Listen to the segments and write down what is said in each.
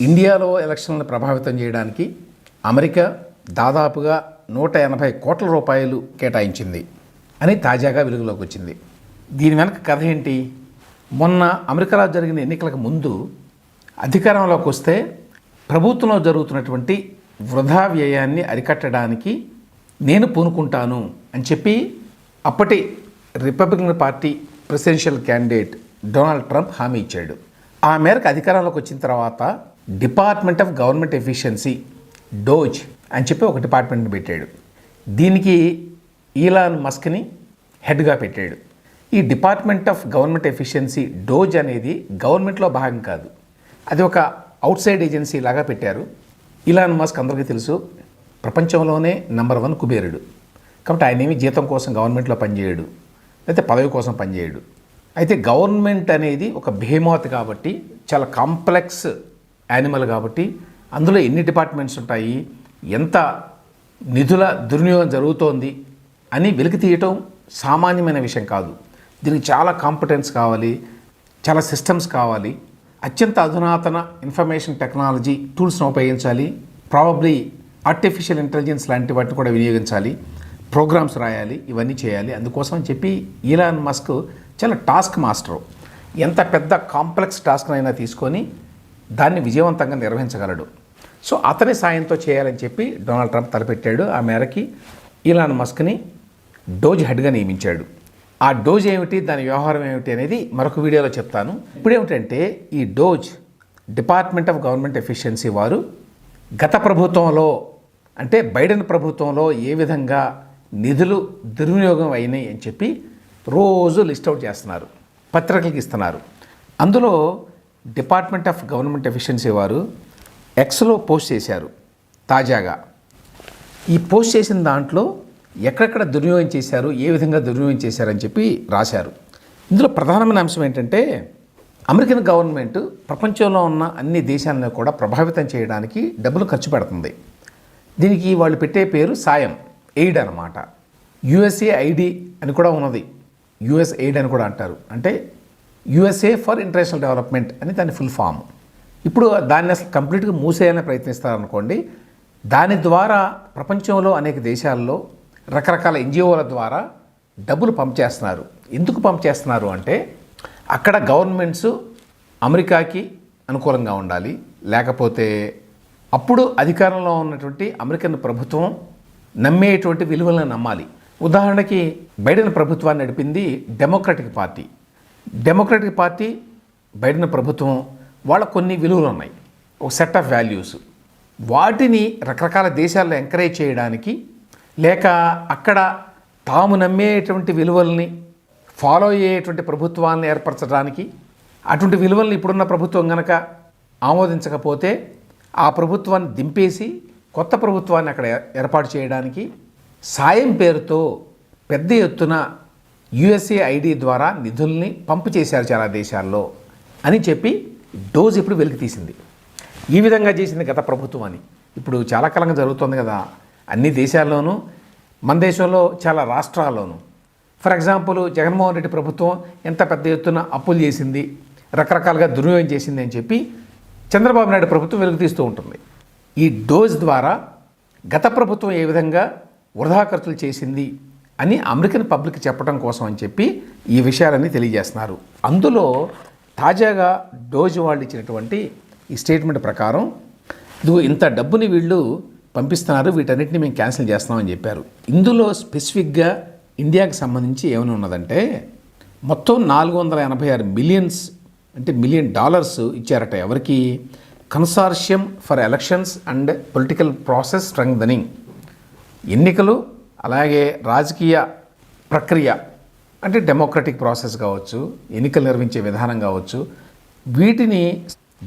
ఇండియాలో ఎలక్షన్లను ప్రభావితం చేయడానికి అమెరికా దాదాపుగా 180 కోట్ల రూపాయలు కేటాయించింది అని తాజాగా వెలుగులోకి వచ్చింది. దీని వెనక కథ ఏంటి? మొన్న అమెరికాలో జరిగిన ఎన్నికలకు ముందు అధికారంలోకి వస్తే ప్రభుత్వంలో జరుగుతున్నటువంటి వృధా వ్యయాన్ని అరికట్టడానికి నేను పూనుకుంటాను అని చెప్పి అప్పటి Republican party presidential candidate Donald Trump హామీ ఇచ్చాడు. ఆ మేరకు అధికారంలోకి వచ్చిన తర్వాత Department of Government Efficiency DOGE అని చెప్పి ఒక డిపార్ట్మెంట్ని పెట్టాడు. దీనికి ఈలాన్ మస్క్ని హెడ్గా పెట్టాడు. ఈ Department of Government Efficiency DOGE అనేది గవర్నమెంట్లో భాగం కాదు, అది ఒక అవుట్ సైడ్ ఏజెన్సీ లాగా పెట్టారు. ఈలాన్ మస్క్ అందరికీ తెలుసు, ప్రపంచంలోనే నంబర్ 1 కుబేరుడు. కాబట్టి ఆయన ఏమి జీతం కోసం గవర్నమెంట్లో పనిచేయడు, లేకపోతే పదవి కోసం పనిచేయడు. అయితే గవర్నమెంట్ అనేది ఒక బెహెమోత్ కాబట్టి, చాలా కాంప్లెక్స్ యానిమల్ కాబట్టి, అందులో ఎన్ని డిపార్ట్మెంట్స్ ఉంటాయి, ఎంత నిధుల దుర్వినియోగం జరుగుతోంది అని వెలికి తీయటం సామాన్యమైన విషయం కాదు. దీనికి చాలా కాంపిటెన్స్ కావాలి, చాలా సిస్టమ్స్ కావాలి, అత్యంత అధునాతన ఇన్ఫర్మేషన్ టెక్నాలజీ టూల్స్ను ఉపయోగించాలి, ప్రాబబ్లీ ఆర్టిఫిషియల్ ఇంటెలిజెన్స్ లాంటి వాటిని కూడా వినియోగించాలి, ప్రోగ్రామ్స్ రాయాలి, ఇవన్నీ చేయాలి. అందుకోసం అని చెప్పి ఈలాన్ మస్క్ చాలా టాస్క్ మాస్టరు. ఎంత పెద్ద కాంప్లెక్స్ టాస్క్నైనా తీసుకొని దాన్ని విజయవంతంగా నిర్వహించగలడు. సో అతని సాయంతో చేయాలని చెప్పి డొనాల్డ్ ట్రంప్ తలపెట్టాడు. ఆ మేరకి ఈలాన్ మస్క్ని డోజ్ హెడ్గా నియమించాడు. ఆ డోజ్ ఏమిటి, దాని వ్యవహారం ఏమిటి అనేది మరొక వీడియోలో చెప్తాను. ఇప్పుడు ఏమిటంటే, ఈ DOGE Department of Government Efficiency వారు గత ప్రభుత్వంలో అంటే బైడెన్ ప్రభుత్వంలో ఏ విధంగా నిధులు దుర్వినియోగం అయినాయి అని చెప్పి రోజు లిస్ట్ అవుట్ చేస్తున్నారు, పత్రికలకు ఇస్తున్నారు. అందులో డిపార్ట్మెంట్ ఆఫ్ గవర్నమెంట్ ఎఫిషియన్సీ వారు ఎక్స్లో పోస్ట్ చేశారు తాజాగా. ఈ పోస్ట్ చేసిన దాంట్లో ఎక్కడెక్కడ దుర్వినియోగం చేశారు, ఏ విధంగా దుర్వినియోగం చేశారని చెప్పి రాశారు. ఇందులో ప్రధానమైన అంశం ఏంటంటే, అమెరికన్ గవర్నమెంట్ ప్రపంచంలో ఉన్న అన్ని దేశాలను కూడా ప్రభావితం చేయడానికి డబ్బులు ఖర్చు పెడుతుంది. దీనికి వాళ్ళు పెట్టే పేరు సాయం, ఎయిడ్ అన్నమాట. యుఎస్ఏఐడి అని కూడా ఉన్నది, యుఎస్ ఎయిడ్ అని కూడా అంటారు. అంటే యుఎస్ఏ ఫర్ ఇంటర్నేషనల్ డెవలప్మెంట్ అని దాని ఫుల్ ఫామ్. ఇప్పుడు దాన్ని అసలు కంప్లీట్గా మూసేయాలని ప్రయత్నిస్తారనుకోండి. దాని ద్వారా ప్రపంచంలో అనేక దేశాల్లో రకరకాల ఎన్జిఓల ద్వారా డబ్బులు పంప్ చేస్తున్నారు. ఎందుకు పంప్ చేస్తున్నారు అంటే, అక్కడ గవర్నమెంట్స్ అమెరికాకి అనుకూలంగా ఉండాలి, లేకపోతే అప్పుడు అధికారంలో ఉన్నటువంటి అమెరికన్ ప్రభుత్వం నమ్మేటువంటి విలువలను నమ్మాలి. ఉదాహరణకి బైడెన్ ప్రభుత్వాన్ని నడిపింది democratic party. Democratic party, Biden ప్రభుత్వం వాళ్ళ కొన్ని విలువలు ఉన్నాయి, ఒక సెట్ ఆఫ్ వాల్యూస్. వాటిని రకరకాల దేశాల్లో ఎంకరేజ్ చేయడానికి, లేక అక్కడ తాము నమ్మేటువంటి విలువల్ని ఫాలో అయ్యేటువంటి ప్రభుత్వాలను ఏర్పరచడానికి, అటువంటి విలువల్ని ఇప్పుడున్న ప్రభుత్వం కనుక ఆమోదించకపోతే ఆ ప్రభుత్వాన్ని దింపేసి కొత్త ప్రభుత్వాన్ని అక్కడ ఏర్పాటు చేయడానికి సాయం పేరుతో పెద్ద ఎత్తున యుఎస్ఏఐడి ద్వారా నిధుల్ని పంపు చేశారు చాలా దేశాల్లో అని చెప్పి డోజ్ ఇప్పుడు వెలికి తీసింది. ఈ విధంగా చేసింది గత ప్రభుత్వం అని ఇప్పుడు చాలా కాలంగా జరుగుతుంది కదా, అన్ని దేశాల్లోనూ, మన దేశంలో చాలా రాష్ట్రాల్లోనూ. ఫర్ ఎగ్జాంపుల్, జగన్మోహన్ రెడ్డి ప్రభుత్వం ఎంత పెద్ద ఎత్తున అప్పులు చేసింది, రకరకాలుగా దుర్వినియోగం చేసింది అని చెప్పి చంద్రబాబు నాయుడు ప్రభుత్వం వెలుగు తీస్తూ ఉంటుంది. ఈ డోజ్ ద్వారా గత ప్రభుత్వం ఏ విధంగా వృధా ఖర్చులు చేసింది అని అమెరికన్ పబ్లిక్ చెప్పడం కోసం అని చెప్పి ఈ విషయాలన్నీ తెలియజేస్తున్నారు. అందులో తాజాగా డోజ్ వాళ్ళు ఇచ్చినటువంటి ఈ స్టేట్మెంట్ ప్రకారం, ఇంత డబ్బుని వీళ్ళు పంపిస్తున్నారు, వీటన్నిటిని మేము క్యాన్సిల్ చేస్తామని చెప్పారు. ఇందులో స్పెసిఫిక్గా ఇండియాకి సంబంధించి ఏమైనా ఉన్నదంటే, మొత్తం 486 మిలియన్స్ అంటే $1 మిలియన్ ఇచ్చారట. ఎవరికి? Consortium for elections and political process strengthening. ఎన్నికలు అలాగే రాజకీయ ప్రక్రియ అంటే డెమోక్రటిక్ ప్రాసెస్ కావచ్చు, ఎన్నికలు నిర్వహించే విధానం కావచ్చు, వీటిని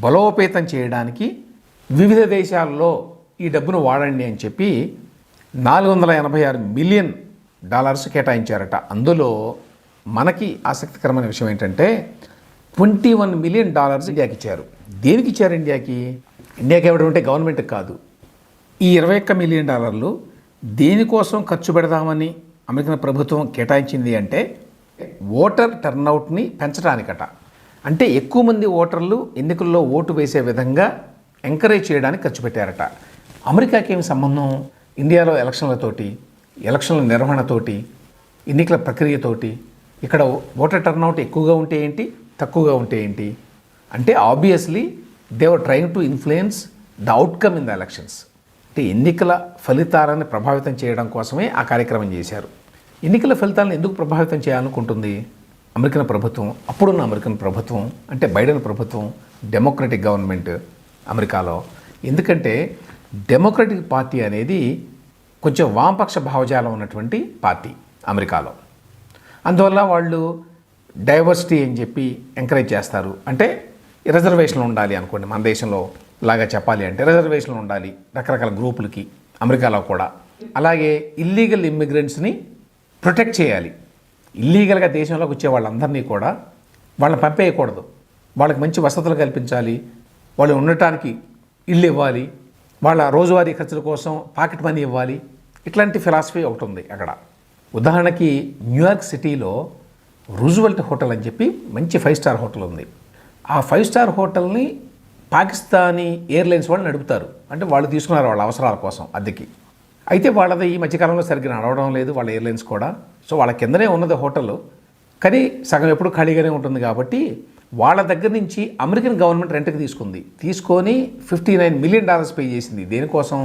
బలోపేతం చేయడానికి వివిధ దేశాల్లో ఈ డబ్బును వాడండి అని చెప్పి $486 మిలియన్ కేటాయించారట. అందులో మనకి ఆసక్తికరమైన విషయం ఏంటంటే, $21 మిలియన్ ఇండియాకి ఇచ్చారు. దేనికి ఇచ్చారు ఇండియాకి? ఇండియాకి ఇవ్వడం అంటే గవర్నమెంట్కి కాదు. ఈ $21 మిలియన్ దేనికోసం ఖర్చు పెడదామని అమెరికన్ ప్రభుత్వం కేటాయించింది అంటే, ఓటర్ టర్నౌట్ని పెంచడానికట. అంటే ఎక్కువ మంది ఓటర్లు ఎన్నికల్లో ఓటు వేసే విధంగా ఎంకరేజ్ చేయడానికి ఖర్చు పెట్టారట. అమెరికాకి ఏమి సంబంధం ఇండియాలో ఎలక్షన్లతోటి, ఎలక్షన్ల నిర్వహణతోటి, ఎన్నికల ప్రక్రియతోటి? ఇక్కడ ఓటర్ టర్నౌట్ ఎక్కువగా ఉంటే ఏంటి, తక్కువగా ఉంటే ఏంటి? అంటే obviously they were trying to influence the outcome in the elections. అంటే ఎన్నికల ఫలితాలను ప్రభావితం చేయడం కోసమే ఆ కార్యక్రమం చేశారు. ఎన్నికల ఫలితాలను ఎందుకు ప్రభావితం చేయాలనుకుంటుంది అమెరికన్ ప్రభుత్వం? అప్పుడున్న అమెరికన్ ప్రభుత్వం అంటే బైడెన్ ప్రభుత్వం, డెమోక్రటిక్ గవర్నమెంట్ అమెరికాలో. ఎందుకంటే డెమోక్రటిక్ పార్టీ అనేది కొంచెం వామపక్ష భావజాలం ఉన్నటువంటి పార్టీ అమెరికాలో. అందువల్ల వాళ్ళు డైవర్సిటీ అని చెప్పి ఎంకరేజ్ చేస్తారు. అంటే రిజర్వేషన్లు ఉండాలి అనుకోండి, మన దేశంలో లాగా చెప్పాలి అంటే రిజర్వేషన్లు ఉండాలి రకరకాల గ్రూపులకి అమెరికాలో కూడా. అలాగే ఇల్లీగల్ ఇమ్మిగ్రెంట్స్ని ప్రొటెక్ట్ చేయాలి. ఇల్లీగల్గా దేశంలోకి వచ్చే వాళ్ళందరినీ కూడా వాళ్ళని పంపేయకూడదు, వాళ్ళకి మంచి వసతులు కల్పించాలి, వాళ్ళు ఉండటానికి ఇల్లు ఇవ్వాలి, వాళ్ళ రోజువారీ ఖర్చుల కోసం పాకెట్ మనీ ఇవ్వాలి. ఇట్లాంటి ఫిలాసఫీ ఒకటి ఉంది అక్కడ. ఉదాహరణకి న్యూయార్క్ సిటీలో రూజ్వెల్ట్ హోటల్ అని చెప్పి మంచి 5 స్టార్ హోటల్ ఉంది. ఆ 5 స్టార్ హోటల్ని పాకిస్తానీ ఎయిర్లైన్స్ వాళ్ళు నడుపుతారు. అంటే వాళ్ళు తీసుకున్నారు వాళ్ళ అవసరాల కోసం అద్దెకి. అయితే వాళ్ళది ఈ మధ్యకాలంలో సరిగ్గా నడవడం లేదు వాళ్ళ ఎయిర్లైన్స్ కూడా. సో వాళ్ళ కిందనే ఉన్నది హోటల్, కానీ సగం ఎప్పుడు ఖాళీగానే ఉంటుంది. కాబట్టి వాళ్ళ దగ్గర నుంచి అమెరికన్ గవర్నమెంట్ రెంట్కి తీసుకొని $59 మిలియన్ పే చేసింది. దేనికోసం?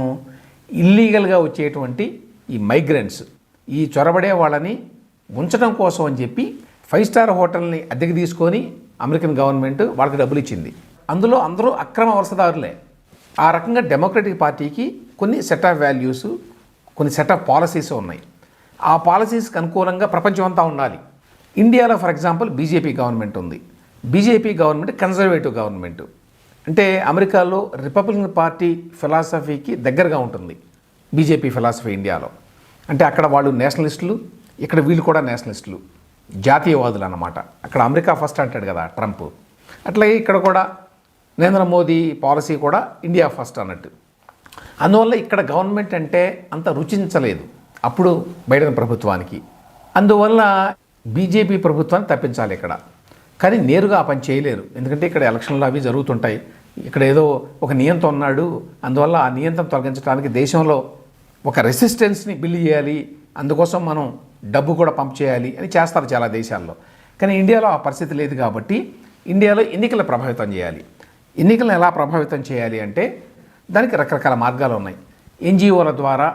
ఇల్లీగల్గా వచ్చేటువంటి ఈ మైగ్రెంట్స్, ఈ చొరబడే వాళ్ళని ఉంచడం కోసం అని చెప్పి 5 స్టార్ హోటల్ని అద్దెకి తీసుకొని అమెరికన్ గవర్నమెంట్ వాళ్ళకి డబ్బులు ఇచ్చింది. అందులో అందరూ అక్రమ వలసదారులే. ఆ రకంగా డెమోక్రటిక్ పార్టీకి కొన్ని సెట్ ఆఫ్ వాల్యూస్, కొన్ని సెట్ ఆఫ్ పాలసీస్ ఉన్నాయి. ఆ పాలసీస్కి అనుకూలంగా ప్రపంచం అంతా ఉండాలి. ఇండియాలో ఫర్ ఎగ్జాంపుల్ బీజేపీ గవర్నమెంట్ ఉంది. BJP government conservative government. అంటే అమెరికాలో రిపబ్లికన్ పార్టీ ఫిలాసఫీకి దగ్గరగా ఉంటుంది బీజేపీ ఫిలాసఫీ ఇండియాలో. అంటే అక్కడ వాళ్ళు నేషనలిస్టులు, ఇక్కడ వీళ్ళు కూడా నేషనలిస్టులు, జాతీయవాదులు అన్నమాట. అక్కడ అమెరికా ఫస్ట్ అంటాడు కదా ట్రంప్, అట్లాగే ఇక్కడ కూడా నరేంద్ర మోదీ పాలసీ కూడా ఇండియా ఫస్ట్ అన్నట్టు. అందువల్ల ఇక్కడ గవర్నమెంట్ అంటే అంత రుచించలేదు అప్పుడు బైడెన్ ప్రభుత్వానికి. అందువల్ల బీజేపీ ప్రభుత్వాన్ని తప్పించాలి ఇక్కడ. కానీ నేరుగా ఆ పని చేయలేరు, ఎందుకంటే ఇక్కడ ఎలక్షన్లు అవి జరుగుతుంటాయి. ఇక్కడ ఏదో ఒక నియంత ఉన్నాడు, అందువల్ల ఆ నియంత్రణ తొలగించడానికి దేశంలో ఒక రెసిస్టెన్స్ని బిల్డ్ చేయాలి, అందుకోసం మనం డబ్బు కూడా పంప్ చేయాలి అని చేస్తారు చాలా దేశాల్లో. కానీ ఇండియాలో ఆ పరిస్థితి లేదు. కాబట్టి ఇండియాలో ఎన్నికలు ప్రభావితం చేయాలి. ఎన్నికలను ఎలా ప్రభావితం చేయాలి అంటే దానికి రకరకాల మార్గాలు ఉన్నాయి. ఎన్జిఓల ద్వారా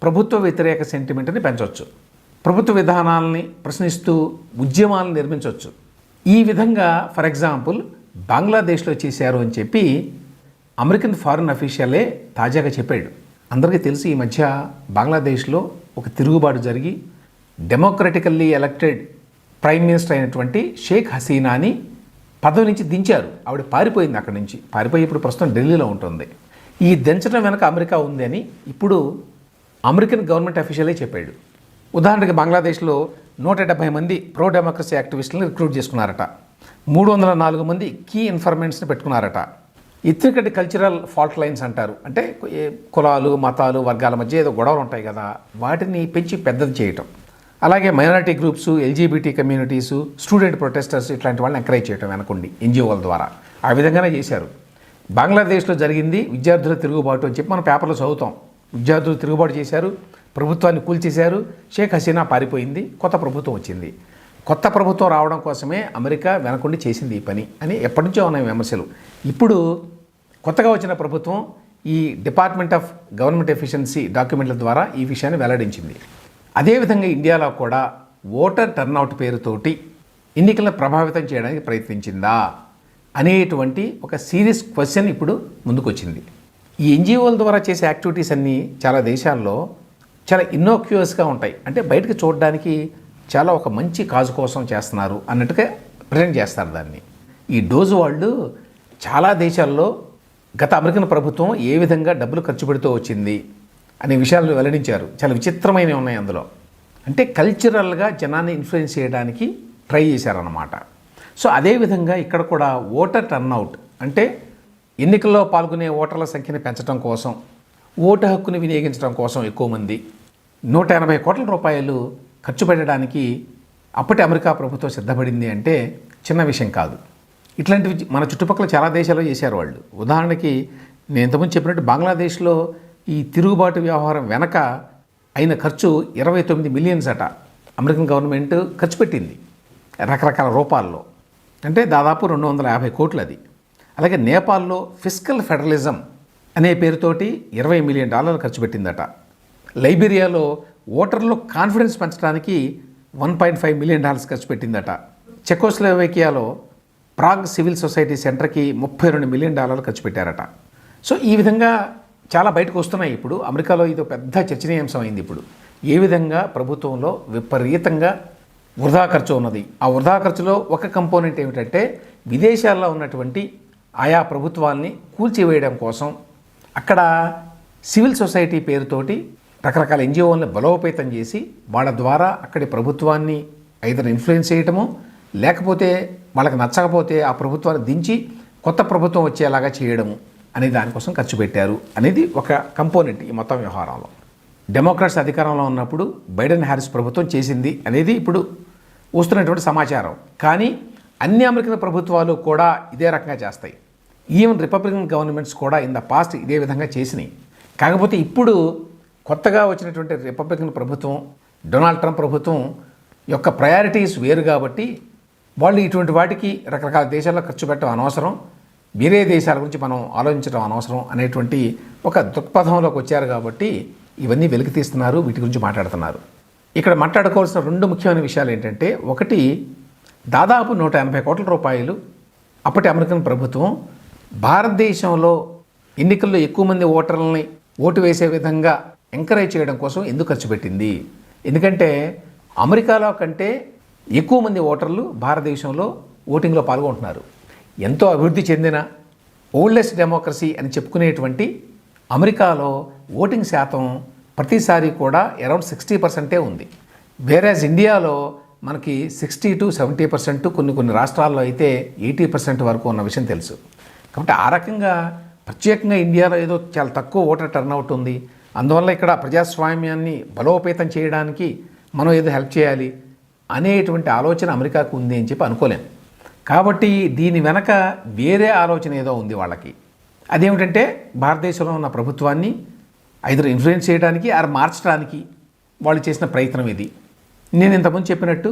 ప్రభుత్వ వ్యతిరేక సెంటిమెంట్ని పెంచవచ్చు, ప్రభుత్వ విధానాలని ప్రశ్నిస్తూ ఉద్యమాలను నిర్మించవచ్చు. ఈ విధంగా ఫర్ ఎగ్జాంపుల్ బంగ్లాదేశ్లో చేశారు అని చెప్పి అమెరికన్ ఫారిన్ అఫీషియలే తాజాగా చెప్పాడు. అందరికీ తెలిసి ఈ మధ్య బంగ్లాదేశ్లో ఒక తిరుగుబాటు జరిగి డెమోక్రటికల్లీ ఎలక్టెడ్ ప్రైమ్ మినిస్టర్ అయినటువంటి షేక్ హసీనాని పదవి నుంచి దించారు. ఆవిడ పారిపోయింది, అక్కడి నుంచి పారిపోయి ఇప్పుడు ప్రస్తుతం ఢిల్లీలో ఉంటుంది. ఈ దించడం వెనక అమెరికా ఉంది అని ఇప్పుడు అమెరికన్ గవర్నమెంట్ అఫీషియలే చెప్పాడు. ఉదాహరణకి బంగ్లాదేశ్లో 170 మంది ప్రో డెమోక్రసీ యాక్టివిస్టులను రిక్రూట్ చేసుకున్నారట. 304 మంది కీ ఇన్ఫర్మేషన్స్ని పెట్టుకున్నారట. ఎథ్నిక్ కల్చరల్ ఫాల్ట్ లైన్స్ అంటారు, అంటే కులాలు, మతాలు, వర్గాల మధ్య ఏదో గొడవలు ఉంటాయి కదా, వాటిని పెంచి పెద్దది చేయటం. అలాగే minority groups, LGBT communities, student protesters ఇట్లాంటి వాళ్ళని ఎంకరేజ్ చేయటం వెనకుండి ఎన్జిఓల ద్వారా. ఆ విధంగానే చేశారు. బంగ్లాదేశ్లో జరిగింది విద్యార్థుల తిరుగుబాటు అని చెప్పి మనం పేపర్లో చదువుతాం. విద్యార్థులు తిరుగుబాటు చేశారు, ప్రభుత్వాన్ని కూల్చేశారు, షేక్ హసీనా పారిపోయింది, కొత్త ప్రభుత్వం వచ్చింది. కొత్త ప్రభుత్వం రావడం కోసమే అమెరికా వెనకుండి చేసింది ఈ పని అని ఎప్పటి నుంచో ఉన్నాయి విమర్శలు. ఇప్పుడు కొత్తగా వచ్చిన ప్రభుత్వం ఈ డిపార్ట్మెంట్ ఆఫ్ గవర్నమెంట్ ఎఫిషియన్సీ డాక్యుమెంట్ల ద్వారా ఈ విషయాన్ని వెల్లడించింది. అదేవిధంగా ఇండియాలో కూడా ఓటర్ టర్నౌట్ పేరుతోటి ఎన్నికలను ప్రభావితం చేయడానికి ప్రయత్నించిందా అనేటువంటి ఒక సీరియస్ క్వశ్చన్ ఇప్పుడు ముందుకొచ్చింది. ఈ ఎన్జిఓల ద్వారా చేసే యాక్టివిటీస్ అన్నీ చాలా దేశాల్లో చాలా ఇన్నోక్యూయస్గా ఉంటాయి. అంటే బయటకు చూడడానికి చాలా ఒక మంచి కాజు కోసం చేస్తున్నారు అన్నట్టుగా ప్రజెంట్ చేస్తారు దాన్ని. ఈ డోజు వాళ్ళు చాలా దేశాల్లో గత అమెరికన్ ప్రభుత్వం ఏ విధంగా డబ్బులు ఖర్చు పెడుతూ వచ్చింది అనే విషయాలు వెల్లడించారు. చాలా విచిత్రమైనవి ఉన్నాయి అందులో. అంటే కల్చరల్గా జనాన్ని ఇన్ఫ్లుయెన్స్ చేయడానికి ట్రై చేశారన్నమాట. సో అదేవిధంగా ఇక్కడ కూడా ఓటర్ టర్నౌట్ అంటే ఎన్నికల్లో పాల్గొనే ఓటర్ల సంఖ్యను పెంచడం కోసం, ఓటు హక్కుని వినియోగించడం కోసం ఎక్కువ మంది 180 కోట్ల రూపాయలు ఖర్చు పెట్టడానికి అప్పటి అమెరికా ప్రభుత్వం సిద్ధపడింది అంటే చిన్న విషయం కాదు. ఇట్లాంటివి మన చుట్టుపక్కల చాలా దేశాల్లో చేశారు వాళ్ళు. ఉదాహరణకి నేను ఇంతకుముందు చెప్పినట్టు బంగ్లాదేశ్లో ఈ తిరుగుబాటు వ్యవహారం వెనక అయిన ఖర్చు 29 మిలియన్స్ అట అమెరికన్ గవర్నమెంట్ ఖర్చు పెట్టింది రకరకాల రూపాల్లో, అంటే దాదాపు 250 కోట్లు అది. అలాగే నేపాల్లో ఫిస్కల్ ఫెడరలిజం అనే పేరుతోటి $20 మిలియన్ ఖర్చు పెట్టిందట. లైబీరియాలో ఓటర్లో కాన్ఫిడెన్స్ పెంచడానికి $1.5 మిలియన్ ఖర్చు పెట్టిందట. చెకోస్లోవేకియాలో ప్రాగ్ సివిల్ సొసైటీ సెంటర్కి $32 మిలియన్ ఖర్చు పెట్టారట. సో ఈ విధంగా చాలా బయటకు వస్తున్నాయి. ఇప్పుడు అమెరికాలో ఇది పెద్ద చర్చనీయాంశం అయింది. ఇప్పుడు ఏ విధంగా ప్రభుత్వంలో విపరీతంగా వృధా ఖర్చు ఉన్నది. ఆ వృధా ఖర్చులో ఒక కంపోనెంట్ ఏమిటంటే విదేశాల్లో ఉన్నటువంటి ఆయా ప్రభుత్వాల్ని కూల్చివేయడం కోసం అక్కడ సివిల్ సొసైటీ పేరుతోటి రకరకాల ఎన్జిఓలను బలోపేతం చేసి వాళ్ళ ద్వారా అక్కడి ప్రభుత్వాన్ని ఐదర్ ఇన్ఫ్లుయెన్స్ చేయటము, లేకపోతే వాళ్ళకి నచ్చకపోతే ఆ ప్రభుత్వాన్ని దించి కొత్త ప్రభుత్వం వచ్చేలాగా చేయడము అనే దానికోసం ఖర్చు పెట్టారు అనేది ఒక కంపోనెంట్ ఈ మొత్తం వ్యవహారంలో. డెమోక్రాట్స్ అధికారంలో ఉన్నప్పుడు బైడెన్ హ్యారిస్ ప్రభుత్వం చేసింది అనేది ఇప్పుడు వస్తున్నటువంటి సమాచారం. కానీ అన్ని అమెరికన్ ప్రభుత్వాలు కూడా ఇదే రకంగా చేస్తాయి. ఈవెన్ రిపబ్లికన్ గవర్నమెంట్స్ కూడా ఇన్ ద పాస్ట్ ఇదే విధంగా చేసినాయి. కాకపోతే ఇప్పుడు కొత్తగా వచ్చినటువంటి రిపబ్లికన్ ప్రభుత్వం, డొనాల్డ్ ట్రంప్ ప్రభుత్వం యొక్క ప్రయారిటీస్ వేరు కాబట్టి వాళ్ళు ఇటువంటి వాటికి రకరకాల దేశాల్లో ఖర్చు పెట్టడం అనవసరం, వేరే దేశాల గురించి మనం ఆలోచించడం అనవసరం అనేటువంటి ఒక దృక్పథంలోకి వచ్చారు. కాబట్టి ఇవన్నీ వెలికి తీస్తున్నారు, వీటి గురించి మాట్లాడుతున్నారు. ఇక్కడ మాట్లాడుకోవాల్సిన 2 ముఖ్యమైన విషయాలు ఏంటంటే, ఒకటి దాదాపు 180 కోట్ల రూపాయలు అప్పటి అమెరికన్ ప్రభుత్వం భారతదేశంలో ఎన్నికల్లో ఎక్కువ మంది ఓటర్లని ఓటు వేసే విధంగా ఎంకరేజ్ చేయడం కోసం ఎందుకు ఖర్చు పెట్టింది. ఎందుకంటే అమెరికాలో కంటే ఎక్కువ మంది ఓటర్లు భారతదేశంలో ఓటింగ్లో పాల్గొంటున్నారు. ఎంతో అభివృద్ధి చెందిన ఓల్డెస్ట్ డెమోక్రసీ అని చెప్పుకునేటువంటి అమెరికాలో ఓటింగ్ శాతం ప్రతిసారి కూడా అరౌండ్ 60% ఉంది. వేరేజ్ ఇండియాలో మనకి 60 to 70%, కొన్ని రాష్ట్రాల్లో అయితే 80% వరకు ఉన్న విషయం తెలుసు. కాబట్టి ఆ రకంగా ప్రత్యేకంగా ఇండియాలో ఏదో చాలా తక్కువ ఓటర్ టర్నౌట్ ఉంది, అందువల్ల ఇక్కడ ప్రజాస్వామ్యాన్ని బలోపేతం చేయడానికి మనం ఏదో హెల్ప్ చేయాలి అనేటువంటి ఆలోచన అమెరికాకు ఉంది అని చెప్పి అనుకోలేం. కాబట్టి దీని వెనక వేరే ఆలోచన ఏదో ఉంది వాళ్ళకి. అదేమిటంటే భారతదేశంలో ఉన్న ప్రభుత్వాన్ని ఐదర్ ఇన్ఫ్లుయెన్స్ చేయడానికి ఆర్ మార్చడానికి వాళ్ళు చేసిన ప్రయత్నం ఇది. నేను ఇంతకుముందు చెప్పినట్టు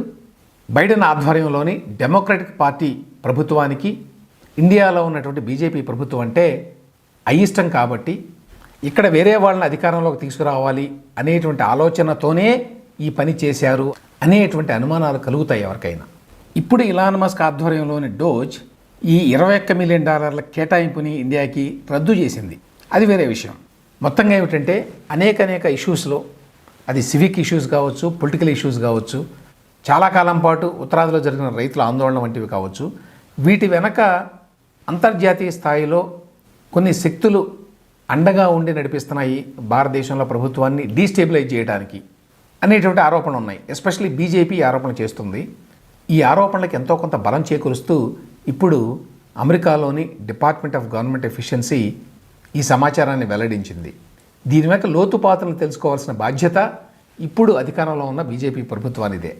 బైడెన్ ఆధ్వర్యంలోని డెమోక్రటిక్ పార్టీ ప్రభుత్వానికి ఇండియాలో ఉన్నటువంటి బీజేపీ ప్రభుత్వం అంటే అయిష్టం కాబట్టి ఇక్కడ వేరే వాళ్ళని అధికారంలోకి తీసుకురావాలి అనేటువంటి ఆలోచనతోనే ఈ పని చేశారు అనేటువంటి అనుమానాలు కలుగుతాయి ఎవరికైనా. ఇప్పుడు ఇలాన్ మస్క్ ఆధ్వర్యంలోని డోజ్ ఈ $21 మిలియన్ కేటాయింపుని ఇండియాకి రద్దు చేసింది. అది వేరే విషయం. మొత్తంగా ఏమిటంటే అనేక ఇష్యూస్లో, అది సివిక్ ఇష్యూస్ కావచ్చు, పొలిటికల్ ఇష్యూస్ కావచ్చు, చాలా కాలం పాటు ఉత్తరాదిలో జరిగిన రైతుల ఆందోళన వంటివి కావచ్చు, వీటి వెనక అంతర్జాతీయ స్థాయిలో కొన్ని శక్తులు అండగా ఉండి నడిపిస్తున్నాయి భారతదేశంలో ప్రభుత్వాన్ని డీస్టేబిలైజ్ చేయడానికి అనేటువంటి ఆరోపణలు ఉన్నాయి. ఎస్పెషల్లీ బీజేపీ ఆరోపణ చేస్తుంది. ఈ ఆరోపణలకు ఎంతో కొంత బలం చేకూరుస్తూ ఇప్పుడు అమెరికాలోని డిపార్ట్మెంట్ ఆఫ్ గవర్నమెంట్ ఎఫిషియన్సీ ఈ సమాచారాన్ని వెల్లడించింది. దీని వెనక లోతుపాతులను తెలుసుకోవాల్సిన బాధ్యత ఇప్పుడు అధికారంలో ఉన్న బీజేపీ ప్రభుత్వానిదే.